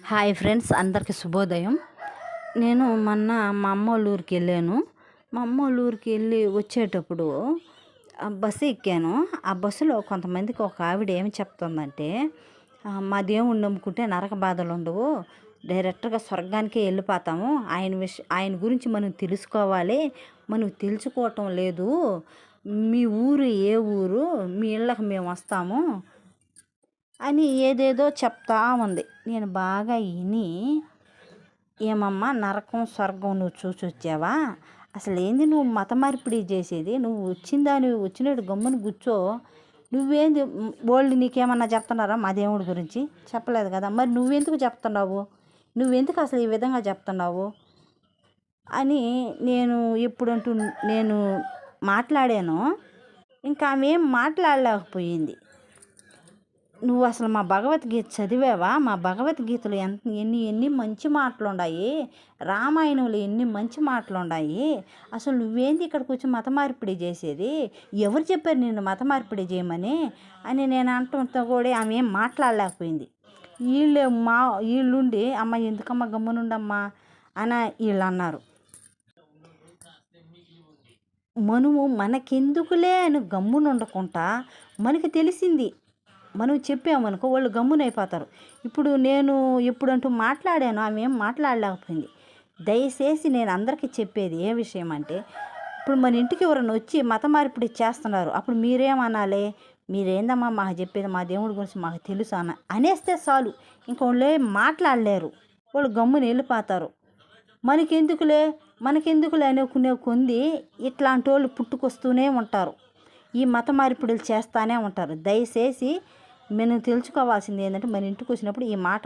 Hi friends, అందరికీ శుభోదయం. నేను మొన్న మా అమ్మోళ్ళ ఊరికి వెళ్ళాను. మా అమ్మోళ్ళ ఊరికి వెళ్ళి వచ్చేటప్పుడు బస్సు ఎక్కాను. ఆ బస్సులో కొంతమందికి ఒక ఆవిడ ఏమి చెప్తుందంటే, మా దేవుణ్ణి నమ్ముకుంటే నరక బాధలు ఉండవు, డైరెక్ట్గా స్వర్గానికే వెళ్ళిపోతాము, ఆయన గురించి మనం తెలుసుకోవాలి, మనం తెలుసుకోవటం లేదు, మీ ఊరు ఏ ఊరు, మీ ఇళ్ళకి మేము వస్తాము అని ఏదేదో చెప్తా ఉంది. నేను బాగా విని, ఏమమ్మా నరకం స్వర్గం నువ్వు చూసి వచ్చావా? అసలు ఏంది నువ్వు మత మార్పిడి చేసేది? నువ్వు నువ్వు వచ్చినట్టు గమ్మున కూర్చో. నువ్వేంది వాళ్ళు నీకేమన్నా చెప్తున్నారా మా దేవుడి గురించి? చెప్పలేదు కదా. మరి నువ్వెందుకు చెప్తున్నావు? నువ్వెందుకు అసలు ఈ విధంగా చెప్తున్నావు అని నేను మాట్లాడాను. ఇంకా ఆమె ఏం మాట్లాడలేకపోయింది. నువ్వు అసలు మా భగవద్గీత చదివావా? మా భగవద్గీతలో ఎన్ని మంచి మాటలు ఉన్నాయి, రామాయణంలో ఎన్ని మంచి మాటలు ఉన్నాయి, అసలు నువ్వేంది ఇక్కడికి వచ్చి మత మార్పిడి చేసేది? ఎవరు చెప్పారు నిన్ను మత మార్పిడి చేయమని అని నేను అంటుంటే కూడా ఆమె ఏం మాట్లాడలేకపోయింది. వీళ్ళుండి అమ్మ ఎందుకమ్మా గమ్మునుండమ్మా అని వీళ్ళు అన్నారు. మనకెందుకులే అని గమ్మునుండకుండా మనకి తెలిసింది మనం చెప్పామనుకో వాళ్ళు గమ్మునైపోతారు. ఇప్పుడు నేను ఎప్పుడంటూ మాట్లాడాను, ఆమె ఏం మాట్లాడలేకపోయింది. దయచేసి నేను అందరికీ చెప్పేది ఏ విషయం అంటే, ఇప్పుడు మన ఇంటికి ఎవరైనా వచ్చి మత మార్పిడి చేస్తున్నారు, అప్పుడు మీరేమనాలి? మీరేందమ్మా మాకు చెప్పేది, మా దేవుడి గురించి మాకు తెలుసు అనేస్తే చాలు. ఇంకా వాళ్ళు మాట్లాడలేరు, వాళ్ళు గమ్మున వెళ్ళిపోతారు. మనకెందుకులే అనుకునే కొంది ఇట్లాంటి వాళ్ళు పుట్టుకొస్తూనే ఉంటారు, ఈ మత మార్పిడులు చేస్తూనే ఉంటారు. దయచేసి మనం తెలుసుకోవాల్సింది ఏంటంటే, మన ఇంటికి వచ్చినప్పుడు ఈ మాట